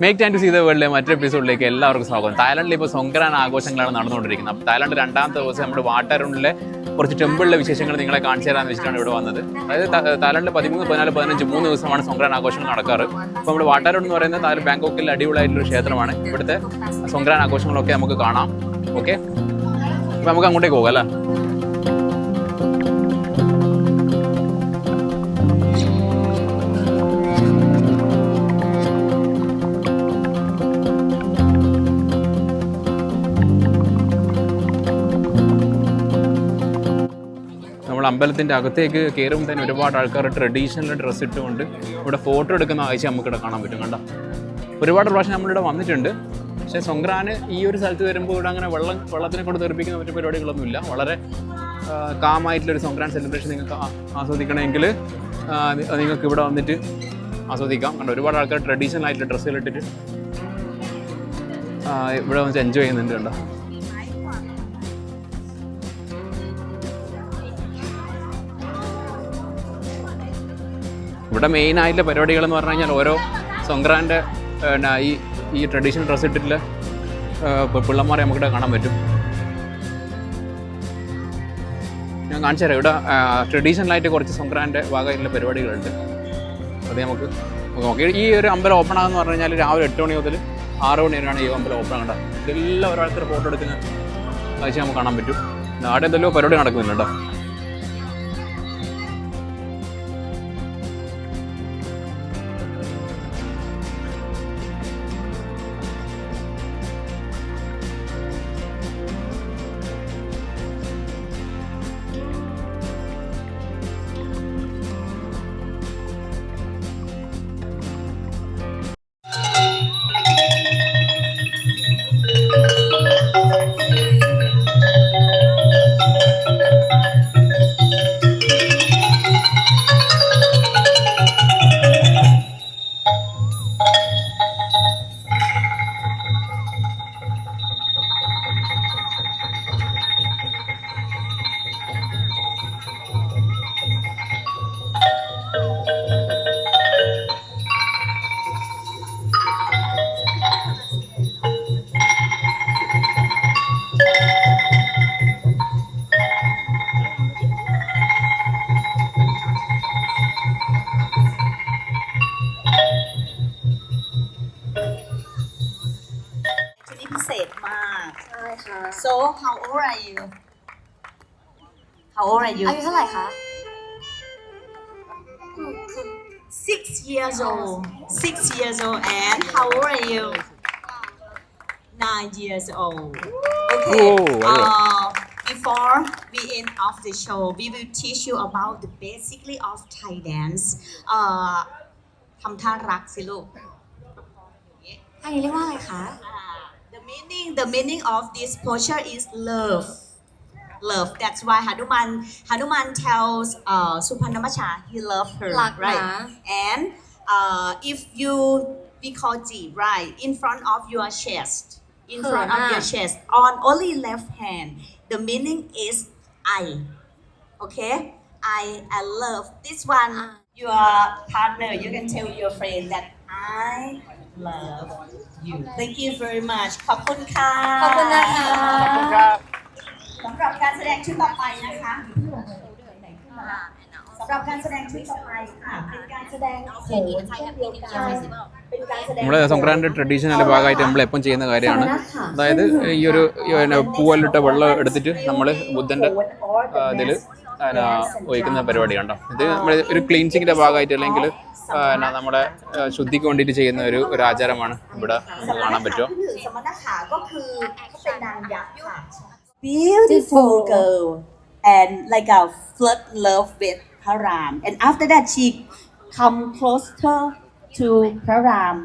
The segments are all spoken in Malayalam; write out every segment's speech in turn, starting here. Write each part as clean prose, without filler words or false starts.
Make time to see the വേൾഡിലെ മറ്റൊരു എപ്പിസോഡിലേക്ക് എല്ലാവർക്കും സ്വാഗതം. തായ്ലൻഡിൽ ഇപ്പോൾ സൊങ്ക്രാൻ ആഘോഷങ്ങളാണ് നടന്നുകൊണ്ടിരിക്കുന്നത്. അപ്പോൾ തായ്ലൻഡ് രണ്ടാമത്തെ ദിവസം നമ്മുടെ വാട്ടാരൂണിലെ കുറച്ച് ടെമ്പിളിലെ വിശേഷങ്ങൾ നിങ്ങളെ കാണിച്ചു തരാമെന്ന് വെച്ചിട്ടാണ് ഇവിടെ വന്നത്. അതായത് തായ്ലൻഡിൽ 13, 14, 15 3 ദിവസമാണ് സൊങ്ക്രാൻ ആഘോഷങ്ങൾ നടക്കാറ്. അപ്പോൾ നമ്മുടെ വാട്ടാരൂൺ എന്ന് പറയുന്നത് തായ്ലൻഡ് ബാങ്കോക്കിൽ അടിപൊളിയായിട്ടുള്ള ക്ഷേത്രമാണ്. ഇവിടുത്തെ സൊങ്ക്രാൻ ആഘോഷങ്ങളൊക്കെ നമുക്ക് കാണാം. ഓക്കെ, അപ്പോൾ നമുക്ക് അങ്ങോട്ടേക്ക് പോകാം അല്ലേ. അമ്പലത്തിൻ്റെ അകത്തേക്ക് കയറുമ്പോൾ തന്നെ ഒരുപാട് ആൾക്കാർ ട്രഡീഷണൽ ഡ്രസ്സ് ഇട്ടുകൊണ്ട് ഇവിടെ ഫോട്ടോ എടുക്കുന്ന കാഴ്ച നമുക്കിവിടെ കാണാൻ പറ്റും. കണ്ടോ, ഒരുപാട് പ്രാവശ്യം നമ്മളിവിടെ വന്നിട്ടുണ്ട്. പക്ഷേ സൊങ്ക്രാന് ഈ ഒരു സ്ഥലത്ത് വരുമ്പോൾ ഇവിടെ അങ്ങനെ വെള്ളത്തിനെ കൊണ്ട് തെറിപ്പിക്കുന്ന മറ്റു പരിപാടികളൊന്നുമില്ല. വളരെ കാമായിട്ടുള്ളൊരു സൊങ്ക്രാൻ സെലിബ്രേഷൻ നിങ്ങൾക്ക് ആസ്വദിക്കണമെങ്കിൽ നിങ്ങൾക്ക് ഇവിടെ വന്നിട്ട് ആസ്വദിക്കാം. കണ്ടോ, ഒരുപാട് ആൾക്കാർ ട്രഡീഷണൽ ആയിട്ടുള്ള ഡ്രസ്സുകൾ ഇട്ടിട്ട് ഇവിടെ വന്നിട്ട് എൻജോയ് ചെയ്യുന്നുണ്ട്. കണ്ടോ, ഇവിടെ മെയിനായിട്ടുള്ള പരിപാടികളെന്ന് പറഞ്ഞു കഴിഞ്ഞാൽ ഓരോ സൊങ്ക്രാൻ്റെ ഈ ട്രഡീഷണൽ ഡ്രസ്സ് ഇട്ടിട്ടുള്ള പിള്ളമാരെ നമുക്കിവിടെ കാണാൻ പറ്റും. ഞാൻ കാണിച്ചു തരാം. ഇവിടെ ട്രഡീഷണലായിട്ട് കുറച്ച് സൊങ്ക്രാൻ്റെ ഭാഗമായിട്ടുള്ള പരിപാടികളുണ്ട്. അത് നമുക്ക് നോക്കി. ഈ ഒരു അമ്പലം ഓപ്പൺ ആകുമെന്ന് പറഞ്ഞു കഴിഞ്ഞാൽ രാവിലെ 8 മണി മുതൽ 6 മണി വരെയാണ് ഈ അമ്പലം ഓപ്പൺ ആകേണ്ടത്. ഇതെല്ലാം ഒരാൾക്കാർ ഫോട്ടോ എടുക്കുന്ന കാഴ്ച നമുക്ക് കാണാൻ പറ്റും. അവിടെ എന്തെല്ലോ പരിപാടി നടക്കുന്നുണ്ടോ. So how old are you? How old are you? อายุเท่าไหร่คะ 6 years old. 6 years old. And how old are you? 9 years old. Okay. Before we end off the show, we will teach you about the basically of Thai dance. ทำท่ารักสิลูก อันนี้เรียกว่าอะไรคะ The meaning of this posture is love. Love. That's why Hanuman tells Supanamacha he loved her, right? And if you we call Ji, right, in front of your chest, on only left hand, the meaning is I. Okay, I love this one. Your partner, you can tell your friend that I love you. Thank you very much. ขอบคุณค่ะ ขอบคุณนะคะ สำหรับการแสดงชุดต่อไปนะคะสำหรับการแสดงชุดต่อไปค่ะเป็นการแสดงโขนเช่นเดียวกันเป็นการแสดง നമ്മുടെ സൊങ്ക്രാൻ്റെ ട്രഡീഷണൽ ഭാഗമായിട്ട് നമ്മൾ എപ്പം ചെയ്യുന്ന കാര്യമാണ്. അതായത് ഈ ഒരു പൂവല്ലിട്ട വെള്ളം എടുത്തിട്ട് നമ്മൾ ബുദ്ധൻ്റെ ഇതിൽ ഒഴിക്കുന്ന പരിപാടി കണ്ടോ. ഇത് നമ്മുടെ ഒരു ക്ലീൻസിങ്ങിൻ്റെ ഭാഗമായിട്ട് അല്ലെങ്കിൽ നമ്മുടെ ശുദ്ധിക്ക് വേണ്ടിയിട്ട് ചെയ്യുന്ന ഒരു ആചാരമാണ് ഇവിടെ നമുക്ക് കാണാൻ പറ്റുമോ. Beautiful girl and like a flirt love with Param, and after that she come closer to Param.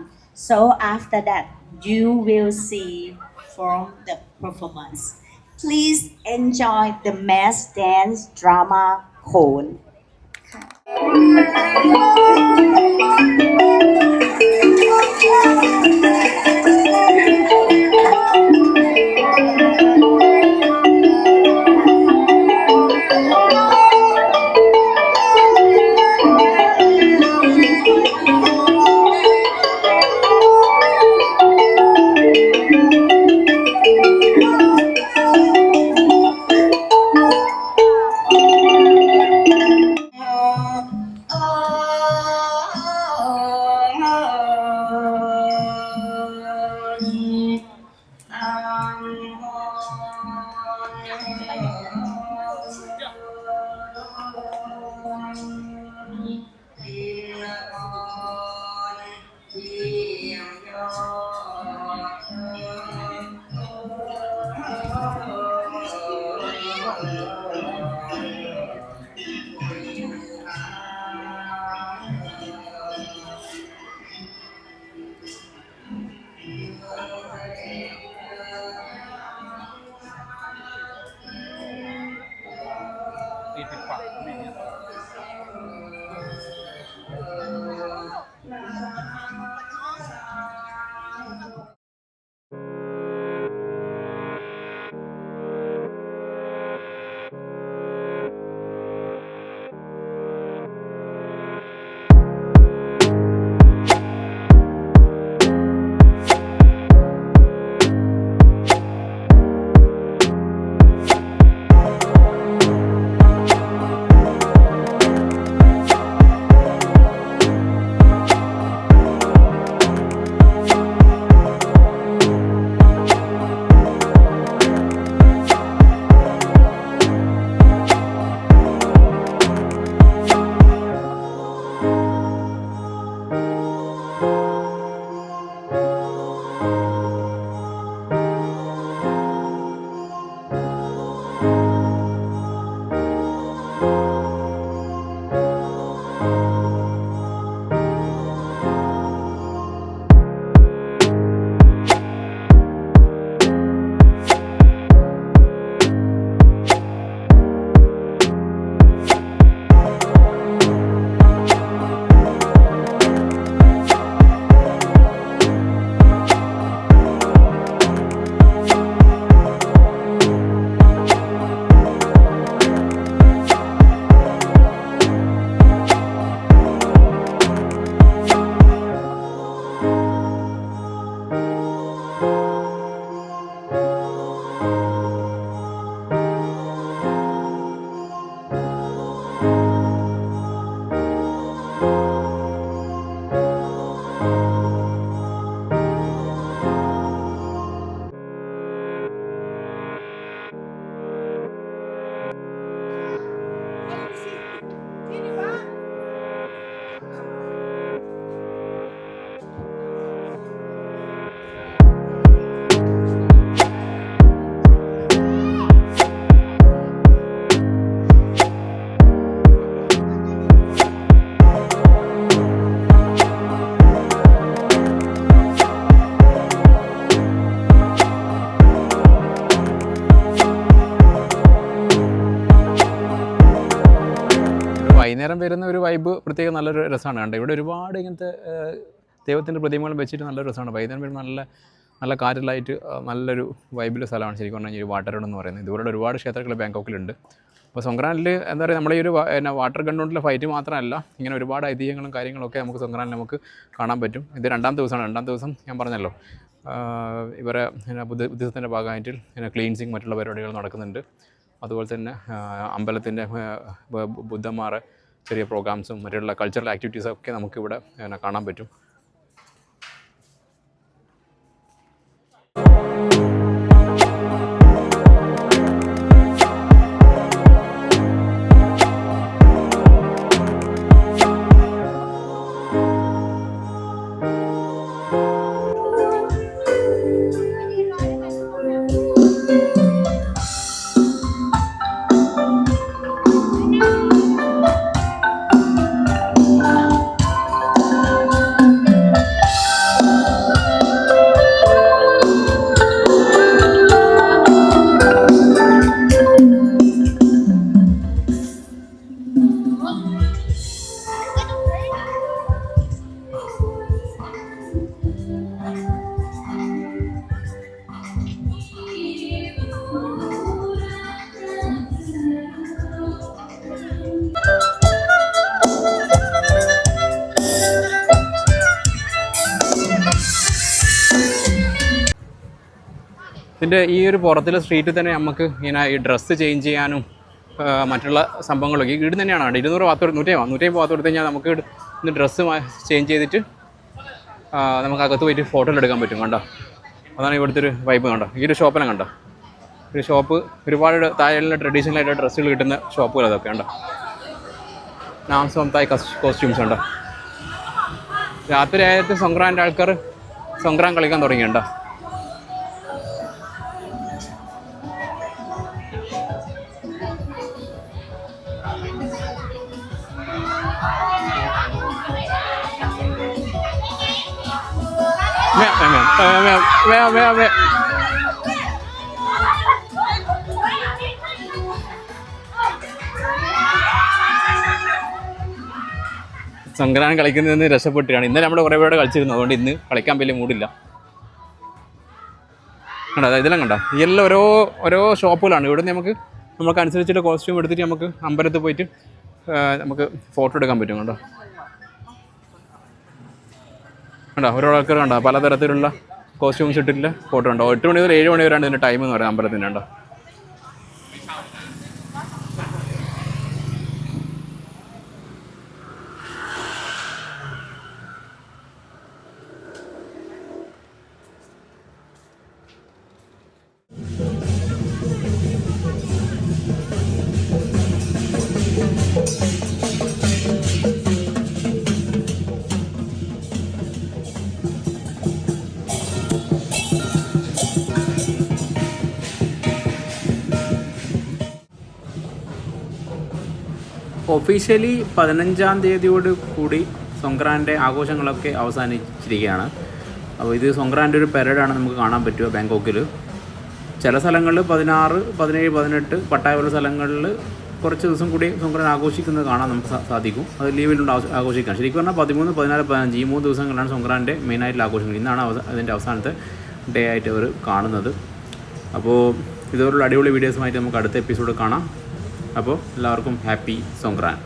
So after that you will see from the performance. Please enjoy the mass dance drama Khon. വൈകുന്നേരം വരുന്ന ഒരു വൈബ് പ്രത്യേകം നല്ലൊരു രസമാണ് കണ്ടത്. ഇവിടെ ഒരുപാട് ഇങ്ങനത്തെ ദൈവത്തിൻ്റെ പ്രതിമകളും വെച്ചിട്ട് നല്ലൊരു രസമാണ്. വൈകുന്നേരം വരുമ്പോൾ നല്ല കാറ്റിലായിട്ട് നല്ലൊരു വൈബിലെ സ്ഥലമാണ് ശരിക്കും പറഞ്ഞാൽ ഈ വാട്ടർ ഗൺ എന്ന് പറയുന്നത്. ഇതുപോലുള്ള ഒരുപാട് ക്ഷേത്രങ്ങൾ ബാങ്കോക്കിലുണ്ട്. അപ്പോൾ സൊങ്ക്രാനിൽ എന്താ പറയുക, നമ്മുടെ ഈ ഒരു വാട്ടർ ഗൺ കൊണ്ടുള്ള ഫൈറ്റ് മാത്രമല്ല, ഇങ്ങനെ ഒരുപാട് ഐതിഹ്യങ്ങളും കാര്യങ്ങളൊക്കെ നമുക്ക് സൊങ്ക്രാനിൽ നമുക്ക് കാണാൻ പറ്റും. ഇത് രണ്ടാം ദിവസം ഞാൻ പറഞ്ഞല്ലോ, ഇവരെ ബുദ്ധിസത്തിൻ്റെ ഭാഗമായിട്ട് ക്ലീൻസിങ് മറ്റുള്ള പരിപാടികൾ നടക്കുന്നുണ്ട്. അതുപോലെ തന്നെ അമ്പലത്തിൻ്റെ ബുദ്ധന്മാരെ ചെറിയ പ്രോഗ്രാംസും മറ്റുള്ള കൾച്ചറൽ ആക്ടിവിറ്റീസും ഒക്കെ നമുക്കിവിടെ കാണാൻ പറ്റും. ഇതിൻ്റെ ഈ ഒരു പുറത്തിലെ സ്ട്രീറ്റിൽ തന്നെ നമുക്ക് ഇങ്ങനെ ഈ ഡ്രസ്സ് ചേഞ്ച് ചെയ്യാനും മറ്റുള്ള സംഭവങ്ങളൊക്കെ ഇവിടെ തന്നെയാണ് കണ്ടത്. 150 ഭാഗത്ത് കൊടുത്തു കഴിഞ്ഞാൽ നമുക്ക് ഇന്ന് ഡ്രസ്സ് ചേഞ്ച് ചെയ്തിട്ട് നമുക്ക് അകത്ത് പോയിട്ട് ഫോട്ടോ എടുക്കാൻ പറ്റും. കണ്ടോ, അതാണ് ഇവിടുത്തെ ഒരു വൈബ്. കണ്ടോ, ഈ ഒരു ഷോപ്പിനെ കണ്ടോ, ഒരു ഷോപ്പ് ഒരുപാട് താഴെയുള്ള ട്രഡീഷണൽ ആയിട്ട് ഡ്രസ്സുകൾ കിട്ടുന്ന ഷോപ്പുകൾ അതൊക്കെ ഉണ്ടോ. നാംസോം തായ് കോസ്റ്റ്യൂംസ് ഉണ്ടോ. രാത്രി ആയിട്ട് സൊങ്ക്രാൻ്റെ ആൾക്കാർ സൊങ്ക്രാൻ കളിക്കാൻ തുടങ്ങിയുണ്ടോ? സൊങ്ക്രാൻ കളിക്കുന്നതിന് രക്ഷപ്പെട്ടിട്ടാണ്. ഇന്നലെ നമ്മൾ കുറേ പേരോട് കളിച്ചിരുന്നു, അതുകൊണ്ട് ഇന്ന് കളിക്കാൻ വലിയ മൂടില്ല. കണ്ടോ ഇതെല്ലാം കണ്ടോ, ഇതെല്ലാം ഓരോ ഷോപ്പുകളാണ്. ഇവിടെ നമുക്ക് അനുസരിച്ചിട്ട് കോസ്റ്റ്യൂം എടുത്തിട്ട് നമുക്ക് അമ്പലത്തിൽ പോയിട്ട് നമുക്ക് ഫോട്ടോ എടുക്കാൻ പറ്റും. കണ്ടോ ഓരോ ആൾക്കാർ കണ്ടോ പലതരത്തിലുള്ള കോസ്റ്റ്യൂംസ് ഇട്ടിട്ടുള്ള ഫോട്ടോ ഉണ്ടോ. 8 മണി മുതൽ 7 മണി വരെയാണ് ഇതിൻ്റെ ടൈം എന്ന് പറയാം അമ്പലത്തിൻ്റെ. ഉണ്ടോ ഒഫീഷ്യലി 15-ാം തീയതിയോട് കൂടി സൊങ്ക്രാൻ്റെ ആഘോഷങ്ങളൊക്കെ അവസാനിച്ചിരിക്കുകയാണ്. അപ്പോൾ ഇത് സൊങ്ക്രാൻ്റെ ഒരു പെരേഡാണ് നമുക്ക് കാണാൻ പറ്റുക ബാങ്കോക്കിൽ. ചില സ്ഥലങ്ങളിൽ 16, 17, 18 പട്ടായ പോലുള്ള സ്ഥലങ്ങളിൽ കുറച്ച് ദിവസം കൂടി സൊങ്ക്രാൻ ആഘോഷിക്കുന്നത് കാണാൻ നമുക്ക് സാധിക്കും. അത് ലീവിലുണ്ട് ആഘോഷിക്കാം. ശരിക്കും പറഞ്ഞാൽ 13, 14, 15 ഈ 3 ദിവസങ്ങളിലാണ് സൊങ്ക്രാൻ്റെ മെയിനായിട്ടുള്ള ആഘോഷങ്ങൾ. ഇന്നാണ് അതിൻ്റെ അവസാനത്തെ ഡേ ആയിട്ട് അവർ കാണുന്നത്. അപ്പോൾ ഇതുപോലുള്ള അടിപൊളി വീഡിയോസുമായിട്ട് നമുക്ക് അടുത്ത എപ്പിസോഡ് കാണാം. അപ്പോൾ എല്ലാവർക്കും ഹാപ്പി സൊങ്ക്രാൻ.